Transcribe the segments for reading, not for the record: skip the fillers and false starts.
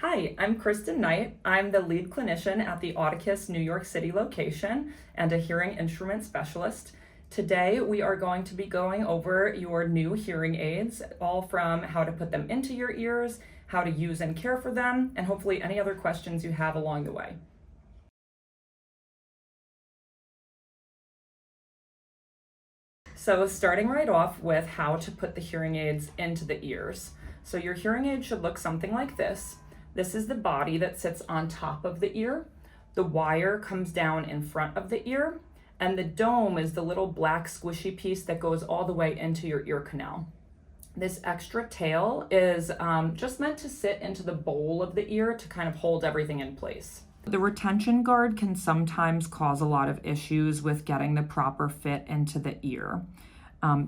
Hi, I'm Kristen Knight. I'm the lead clinician at the Audicus New York City location and a hearing instrument specialist. Today, we are going to be going over your new hearing aids, all from how to put them into your ears, how to use and care for them, and hopefully any other questions you have along the way. So starting right off with how to put the hearing aids into the ears. So your hearing aid should look something like this. This is the body that sits on top of the ear. The wire comes down in front of the ear, and the dome is the little black squishy piece that goes all the way into your ear canal. This extra tail is just meant to sit into the bowl of the ear to kind of hold everything in place. The retention guard can sometimes cause a lot of issues with getting the proper fit into the ear.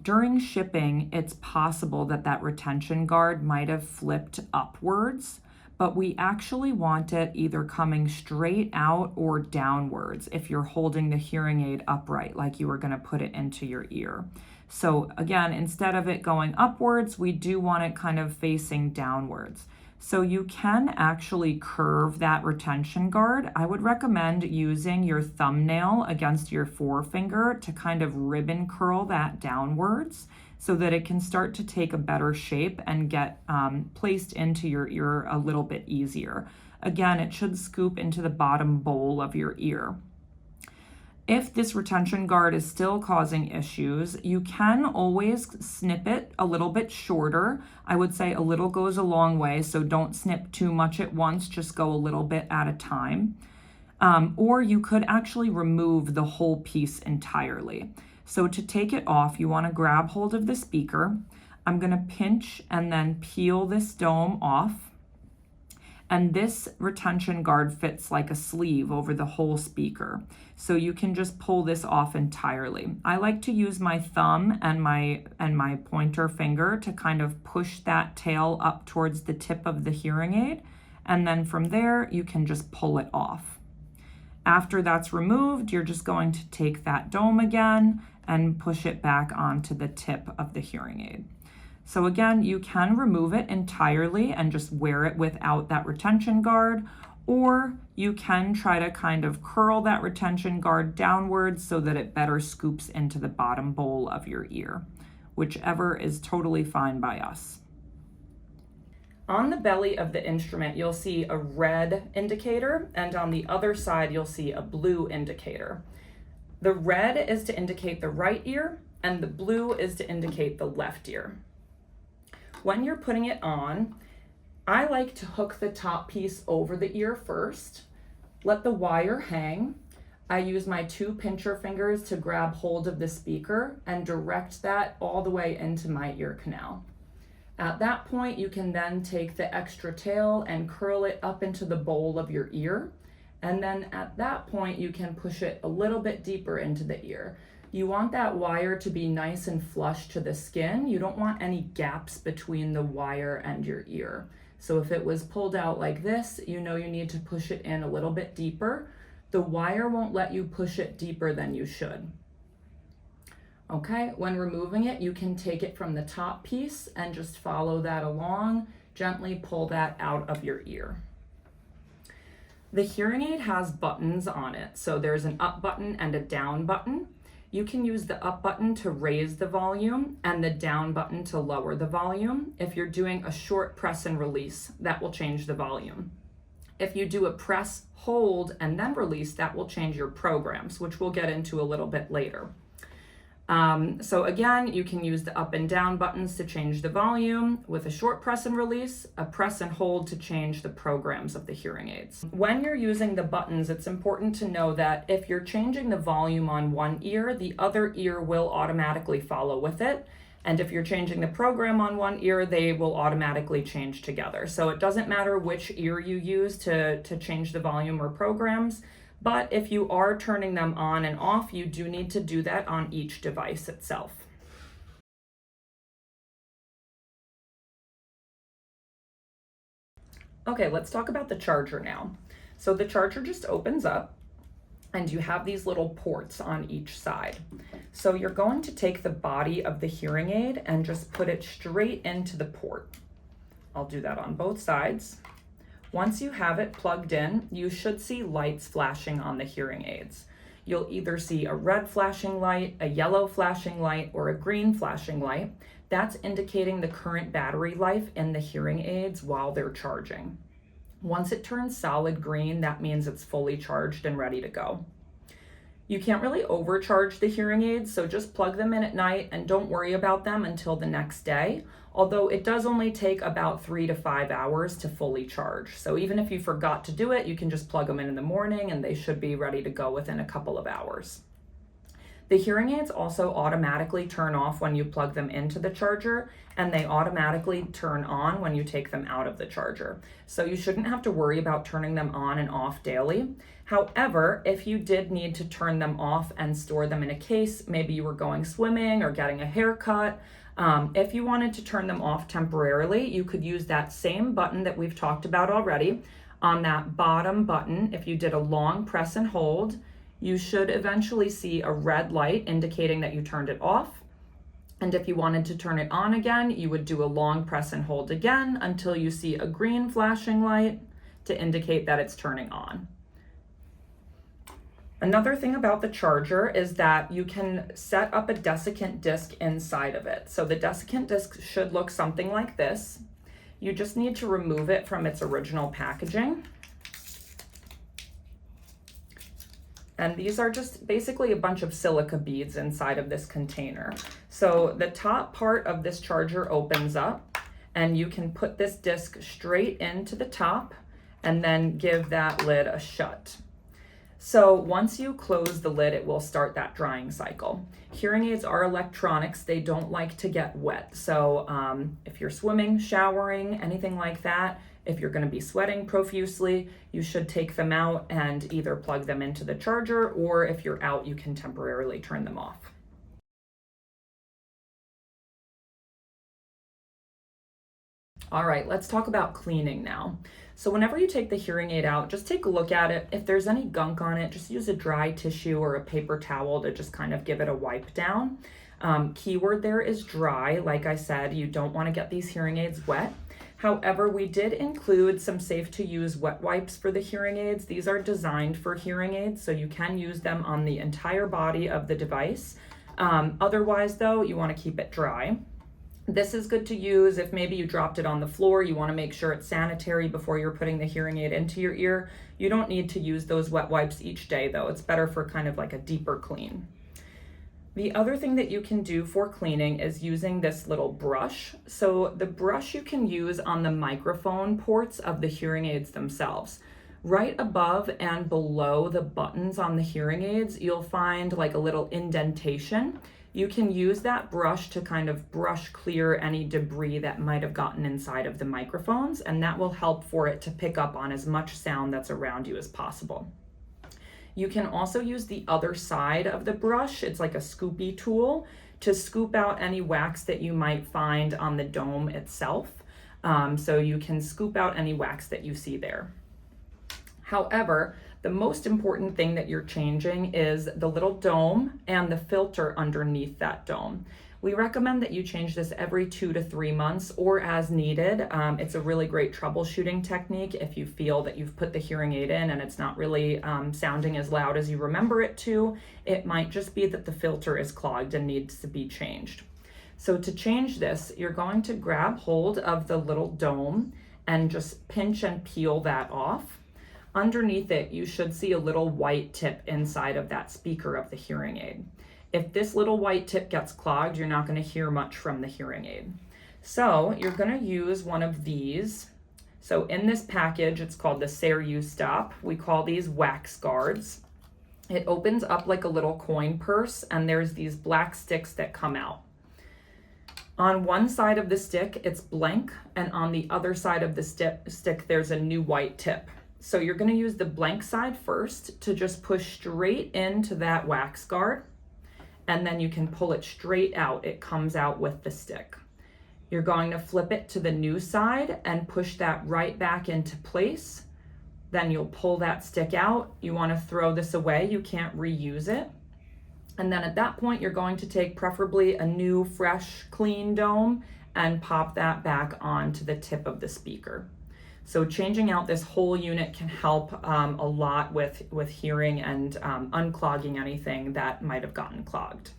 During shipping, it's possible that that retention guard might have flipped upwards, but we actually want it either coming straight out or downwards if you're holding the hearing aid upright, like you were going to put it into your ear. So again, instead of it going upwards, we do want it kind of facing downwards. So you can actually curve that retention guard. I would recommend using your thumbnail against your forefinger to kind of ribbon curl that downwards so that it can start to take a better shape and get placed into your ear a little bit easier. Again, it should scoop into the bottom bowl of your ear. If this retention guard is still causing issues, you can always snip it a little bit shorter. I would say a little goes a long way, so don't snip too much at once, just go a little bit at a time. Or you could actually remove the whole piece entirely. So to take it off, you want to grab hold of the speaker. I'm going to pinch and then peel this dome off. And this retention guard fits like a sleeve over the whole speaker. So you can just pull this off entirely. I like to use my thumb and my pointer finger to kind of push that tail up towards the tip of the hearing aid. And then from there, you can just pull it off. After that's removed, you're just going to take that dome again and push it back onto the tip of the hearing aid. So again, you can remove it entirely and just wear it without that retention guard, or you can try to kind of curl that retention guard downwards so that it better scoops into the bottom bowl of your ear, whichever is totally fine by us. On the belly of the instrument, you'll see a red indicator, and on the other side, you'll see a blue indicator. The red is to indicate the right ear, and the blue is to indicate the left ear. When you're putting it on, I like to hook the top piece over the ear first, let the wire hang. I use my two pincher fingers to grab hold of the speaker and direct that all the way into my ear canal. At that point, you can then take the extra tail and curl it up into the bowl of your ear. And then at that point, you can push it a little bit deeper into the ear. You want that wire to be nice and flush to the skin. You don't want any gaps between the wire and your ear. So if it was pulled out like this, you know you need to push it in a little bit deeper. The wire won't let you push it deeper than you should. Okay, when removing it, you can take it from the top piece and just follow that along. Gently pull that out of your ear. The hearing aid has buttons on it. So there's an up button and a down button. You can use the up button to raise the volume and the down button to lower the volume. If you're doing a short press and release, that will change the volume. If you do a press, hold, and then release, that will change your programs, which we'll get into a little bit later. So again, you can use the up and down buttons to change the volume with a short press and release, a press and hold to change the programs of the hearing aids. When you're using the buttons, it's important to know that if you're changing the volume on one ear, the other ear will automatically follow with it. And if you're changing the program on one ear, they will automatically change together. So it doesn't matter which ear you use to change the volume or programs. But if you are turning them on and off, you do need to do that on each device itself. Okay, let's talk about the charger now. So the charger just opens up and you have these little ports on each side. So you're going to take the body of the hearing aid and just put it straight into the port. I'll do that on both sides. Once you have it plugged in, you should see lights flashing on the hearing aids. You'll either see a red flashing light, a yellow flashing light, or a green flashing light. That's indicating the current battery life in the hearing aids while they're charging. Once it turns solid green, that means it's fully charged and ready to go. You can't really overcharge the hearing aids, so just plug them in at night and don't worry about them until the next day, although it does only take about 3 to 5 hours to fully charge. So even if you forgot to do it, you can just plug them in the morning and they should be ready to go within a couple of hours. The hearing aids also automatically turn off when you plug them into the charger, and they automatically turn on when you take them out of the charger. So you shouldn't have to worry about turning them on and off daily. However, if you did need to turn them off and store them in a case, maybe you were going swimming or getting a haircut, if you wanted to turn them off temporarily, you could use that same button that we've talked about already. On that bottom button, if you did a long press and hold, you should eventually see a red light indicating that you turned it off. And if you wanted to turn it on again, you would do a long press and hold again until you see a green flashing light to indicate that it's turning on. Another thing about the charger is that you can set up a desiccant disc inside of it. So the desiccant disc should look something like this. You just need to remove it from its original packaging. And these are just basically a bunch of silica beads inside of this container. So the top part of this charger opens up and you can put this disc straight into the top and then give that lid a shut. So once you close the lid, it will start that drying cycle. Hearing aids are electronics. They don't like to get wet. So if you're swimming, showering, anything like that, if you're going to be sweating profusely, you should take them out and either plug them into the charger, or if you're out, you can temporarily turn them off. All right, let's talk about cleaning now. So whenever you take the hearing aid out, just take a look at it. If there's any gunk on it, just use a dry tissue or a paper towel to just kind of give it a wipe down. Keyword there is dry. Like I said, you don't want to get these hearing aids wet. However, we did include some safe to use wet wipes for the hearing aids. These are designed for hearing aids, so you can use them on the entire body of the device. Otherwise though, you want to keep it dry. This is good to use if maybe you dropped it on the floor. You want to make sure it's sanitary before you're putting the hearing aid into your ear. You don't need to use those wet wipes each day though. It's better for kind of like a deeper clean. The other thing that you can do for cleaning is using this little brush. So the brush you can use on the microphone ports of the hearing aids themselves. Right above and below the buttons on the hearing aids, you'll find like a little indentation. You can use that brush to kind of brush clear any debris that might have gotten inside of the microphones, and that will help for it to pick up on as much sound that's around you as possible. You can also use the other side of the brush, it's like a scoopy tool, to scoop out any wax that you might find on the dome itself. So you can scoop out any wax that you see there. However, the most important thing that you're changing is the little dome and the filter underneath that dome. We recommend that you change this every 2 to 3 months or as needed. It's a really great troubleshooting technique if you feel that you've put the hearing aid in and it's not really sounding as loud as you remember it to. It might just be that the filter is clogged and needs to be changed. So to change this, you're going to grab hold of the little dome and just pinch and peel that off. Underneath it, you should see a little white tip inside of that speaker of the hearing aid. If this little white tip gets clogged, you're not going to hear much from the hearing aid. So you're going to use one of these. So in this package, it's called the Seru Stop. We call these wax guards. It opens up like a little coin purse, and there's these black sticks that come out. On one side of the stick, it's blank, and on the other side of the stick, there's a new white tip. So you're going to use the blank side first to just push straight into that wax guard, and then you can pull it straight out. It comes out with the stick. You're going to flip it to the new side and push that right back into place. Then you'll pull that stick out. You want to throw this away. You can't reuse it. And then at that point, you're going to take preferably a new, fresh, clean dome and pop that back onto the tip of the speaker. So changing out this whole unit can help a lot with hearing and unclogging anything that might have gotten clogged.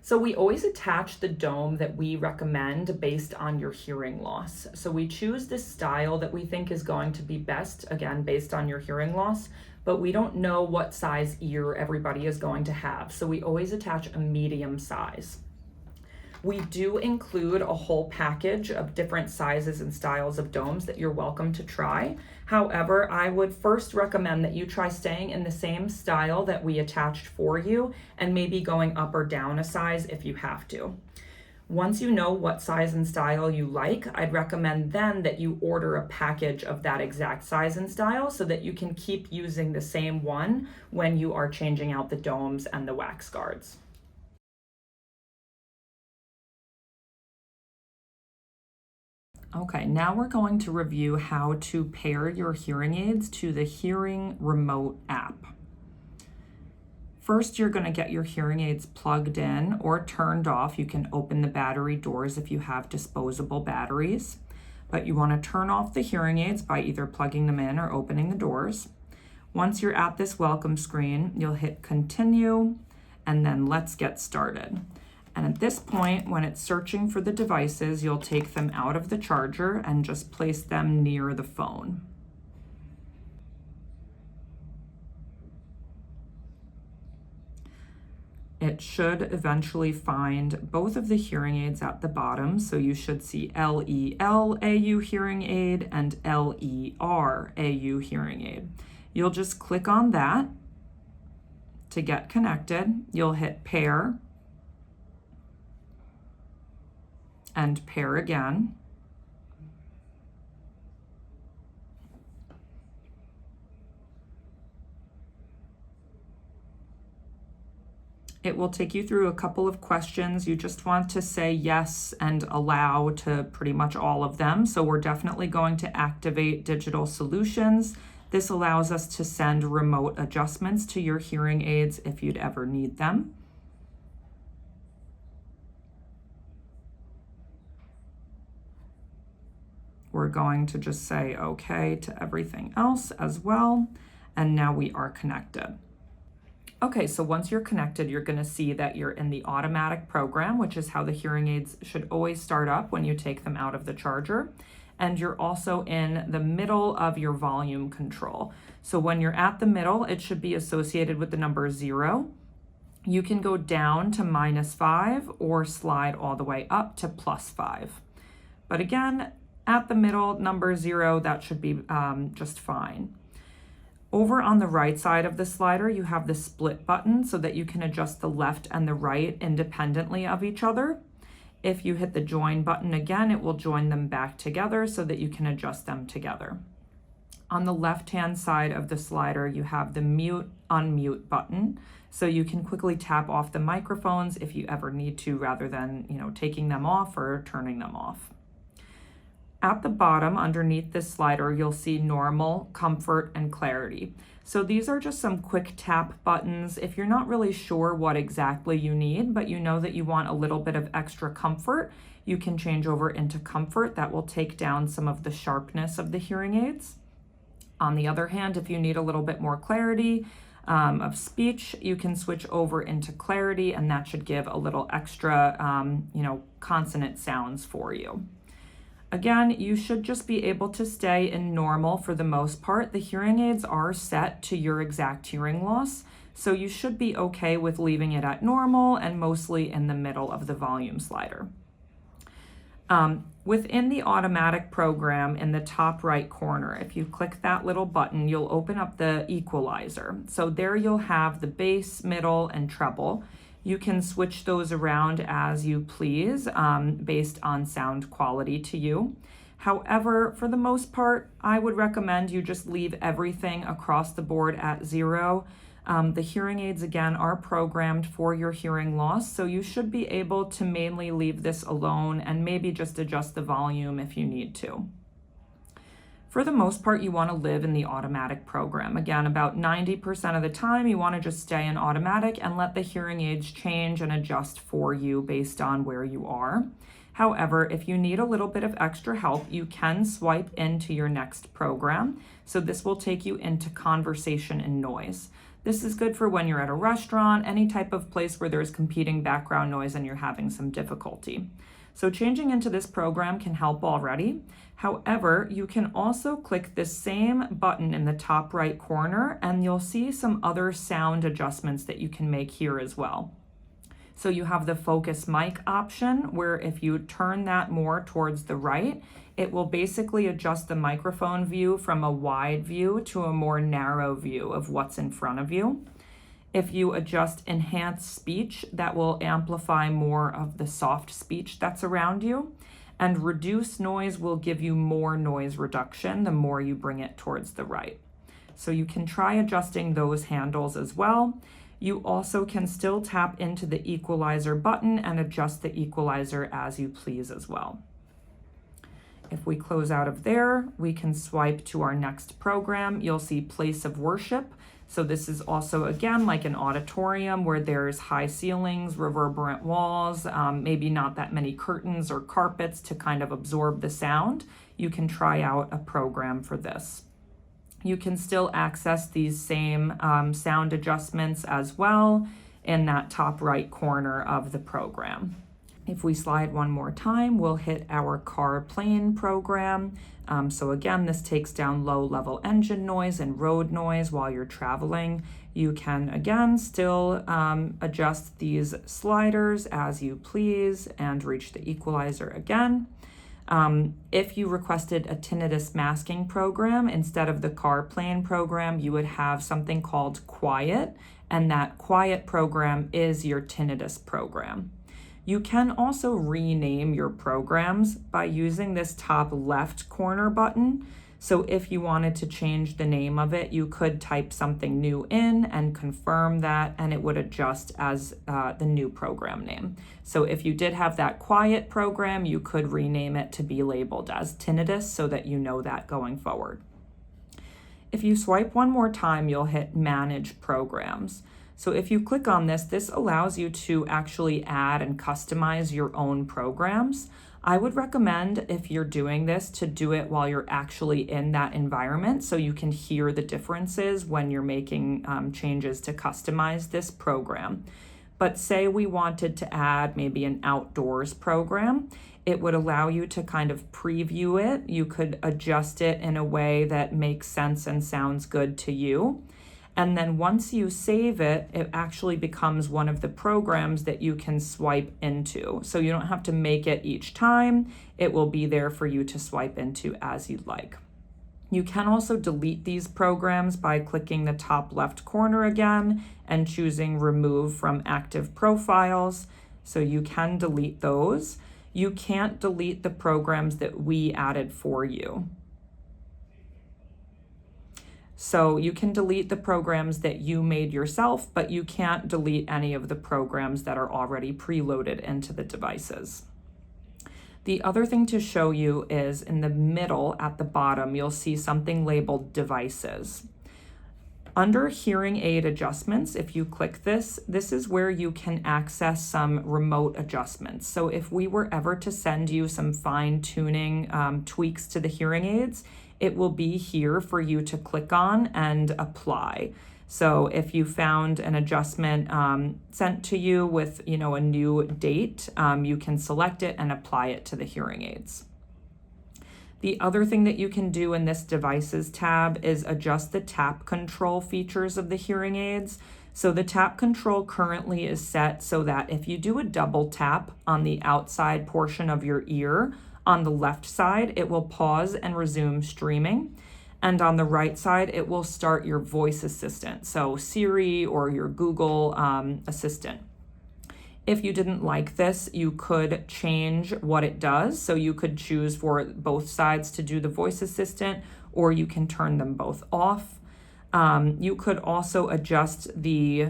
So we always attach the dome that we recommend based on your hearing loss. So we choose the style that we think is going to be best, again, based on your hearing loss, but we don't know what size ear everybody is going to have. So we always attach a medium size. We do include a whole package of different sizes and styles of domes that you're welcome to try. However, I would first recommend that you try staying in the same style that we attached for you and maybe going up or down a size if you have to. Once you know what size and style you like, I'd recommend then that you order a package of that exact size and style so that you can keep using the same one when you are changing out the domes and the wax guards. Okay, now we're going to review how to pair your hearing aids to the Hearing Remote app. First, you're going to get your hearing aids plugged in or turned off. You can open the battery doors if you have disposable batteries, but you want to turn off the hearing aids by either plugging them in or opening the doors. Once you're at this welcome screen, you'll hit continue and then let's get started. And at this point, when it's searching for the devices, you'll take them out of the charger and just place them near the phone. It should eventually find both of the hearing aids at the bottom. So you should see LEL-AU hearing aid and LER-AU hearing aid. You'll just click on that to get connected. You'll hit pair and pair again. It will take you through a couple of questions. You just want to say yes and allow to pretty much all of them. So we're definitely going to activate digital solutions. This allows us to send remote adjustments to your hearing aids if you'd ever need them. We're going to just say okay to everything else as well. And now we are connected. Okay, so once you're connected, you're going to see that you're in the automatic program, which is how the hearing aids should always start up when you take them out of the charger. And you're also in the middle of your volume control. So when you're at the middle, it should be associated with the number 0. You can go down to -5 or slide all the way up to +5. But again, at the middle, number 0, that should be just fine. Over on the right side of the slider, you have the split button so that you can adjust the left and the right independently of each other. If you hit the join button again, it will join them back together so that you can adjust them together. On the left-hand side of the slider, you have the mute, unmute button. So you can quickly tap off the microphones if you ever need to, rather than, taking them off or turning them off. At the bottom, underneath this slider, you'll see normal, comfort, and clarity. So these are just some quick tap buttons. If you're not really sure what exactly you need, but you know that you want a little bit of extra comfort, you can change over into comfort. That will take down some of the sharpness of the hearing aids. On the other hand, if you need a little bit more clarity of speech, you can switch over into clarity, and that should give a little extra, consonant sounds for you. Again, you should just be able to stay in normal for the most part. The hearing aids are set to your exact hearing loss, so you should be okay with leaving it at normal and mostly in the middle of the volume slider. Within the automatic program in the top right corner, if you click that little button, you'll open up the equalizer. So there you'll have the bass, middle, and treble. You can switch those around as you please based on sound quality to you. However, for the most part, I would recommend you just leave everything across the board at 0. The hearing aids, again, are programmed for your hearing loss, so you should be able to mainly leave this alone and maybe just adjust the volume if you need to. For the most part, you want to live in the automatic program. Again, about 90% of the time, you want to just stay in automatic and let the hearing aids change and adjust for you based on where you are. However, if you need a little bit of extra help, you can swipe into your next program. So this will take you into conversation and noise. This is good for when you're at a restaurant, any type of place where there's competing background noise and you're having some difficulty. So changing into this program can help already. However, you can also click this same button in the top right corner and you'll see some other sound adjustments that you can make here as well. So you have the focus mic option where if you turn that more towards the right, it will basically adjust the microphone view from a wide view to a more narrow view of what's in front of you. If you adjust enhanced speech, that will amplify more of the soft speech that's around you. And reduce noise will give you more noise reduction the more you bring it towards the right. So you can try adjusting those handles as well. You also can still tap into the equalizer button and adjust the equalizer as you please as well. If we close out of there, we can swipe to our next program. You'll see place of worship. So this is also, again, like an auditorium where there's high ceilings, reverberant walls, maybe not that many curtains or carpets to kind of absorb the sound. You can try out a program for this. You can still access these same sound adjustments as well in that top right corner of the program. If we slide one more time, we'll hit our car plane program. So again, this takes down low level engine noise and road noise while you're traveling. You can, again, still adjust these sliders as you please and reach the equalizer again. If you requested a tinnitus masking program instead of the car plane program, you would have something called quiet, and that quiet program is your tinnitus program. You can also rename your programs by using this top left corner button. So if you wanted to change the name of it, you could type something new in and confirm that, and it would adjust as the new program name. So if you did have that quiet program, you could rename it to be labeled as tinnitus so that you know that going forward. If you swipe one more time, you'll hit manage programs. So if you click on this, this allows you to actually add and customize your own programs. I would recommend, if you're doing this, to do it while you're actually in that environment so you can hear the differences when you're making changes to customize this program. But say we wanted to add maybe an outdoors program, it would allow you to kind of preview it. You could adjust it in a way that makes sense and sounds good to you. And then once you save it, it actually becomes one of the programs that you can swipe into. So you don't have to make it each time. It will be there for you to swipe into as you'd like. You can also delete these programs by clicking the top left corner again and choosing remove from active profiles. So you can delete those. You can't delete the programs that we added for you. So you can delete the programs that you made yourself, but you can't delete any of the programs that are already preloaded into the devices. The other thing to show you is in the middle at the bottom, you'll see something labeled devices. Under hearing aid adjustments, if you click this, this is where you can access some remote adjustments. So if we were ever to send you some fine tuning tweaks to the hearing aids, it will be here for you to click on and apply. So if you found an adjustment sent to you with, a new date, you can select it and apply it to the hearing aids. The other thing that you can do in this devices tab is adjust the tap control features of the hearing aids. So the tap control currently is set so that if you do a double tap on the outside portion of your ear, on the left side, it will pause and resume streaming. And on the right side, it will start your voice assistant, so Siri or your Google Assistant. If you didn't like this, you could change what it does. So you could choose for both sides to do the voice assistant, or you can turn them both off. You could also adjust the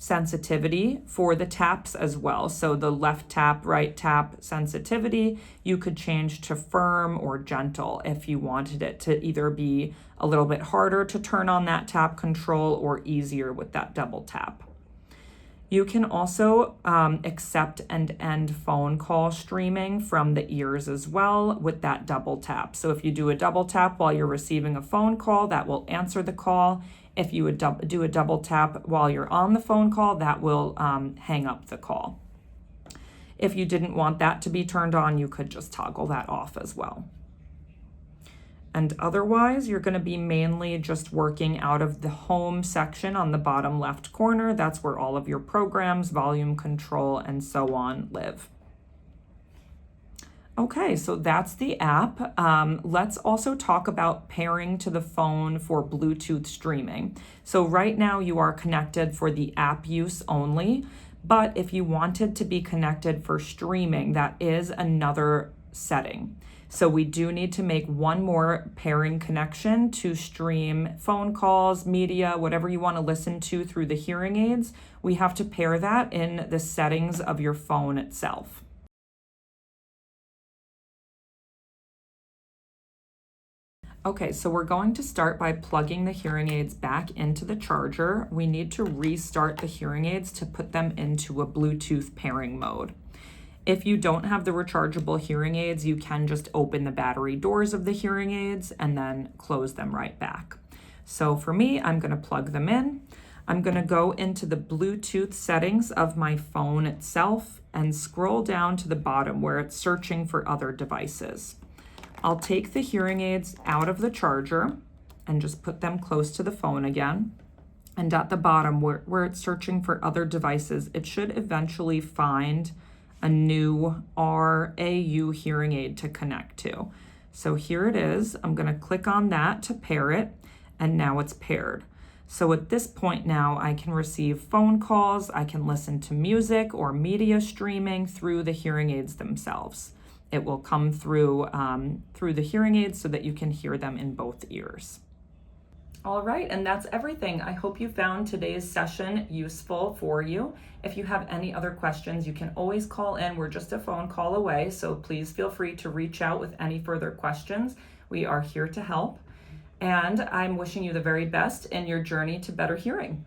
sensitivity for the taps as well. So the left tap, right tap sensitivity, you could change to firm or gentle if you wanted it to either be a little bit harder to turn on that tap control or easier with that double tap. You can also accept and end phone call streaming from the ears as well with that double tap. So if you do a double tap while you're receiving a phone call, that will answer the call. If you would do a double tap while you're on the phone call, that will hang up the call. If you didn't want that to be turned on, you could just toggle that off as well. And otherwise, you're going to be mainly just working out of the home section on the bottom left corner. That's where all of your programs, volume control, and so on live. Okay, so that's the app. Let's also talk about pairing to the phone for Bluetooth streaming. So right now you are connected for the app use only, but if you wanted to be connected for streaming, that is another setting. So we do need to make one more pairing connection to stream phone calls, media, whatever you want to listen to through the hearing aids. We have to pair that in the settings of your phone itself. Okay, so we're going to start by plugging the hearing aids back into the charger. We need to restart the hearing aids to put them into a Bluetooth pairing mode. If you don't have the rechargeable hearing aids, you can just open the battery doors of the hearing aids and then close them right back. So for me, I'm going to plug them in. I'm going to go into the Bluetooth settings of my phone itself and scroll down to the bottom where it's searching for other devices. I'll take the hearing aids out of the charger and just put them close to the phone again. And at the bottom where it's searching for other devices, it should eventually find a new RAU hearing aid to connect to. So here it is. I'm going to click on that to pair it, and now it's paired. So at this point now, I can receive phone calls, I can listen to music or media streaming through the hearing aids themselves. It will come through the hearing aids so that you can hear them in both ears. All right, and that's everything. I hope you found today's session useful for you. If you have any other questions, you can always call in. We're just a phone call away, so please feel free to reach out with any further questions. We are here to help, and I'm wishing you the very best in your journey to better hearing.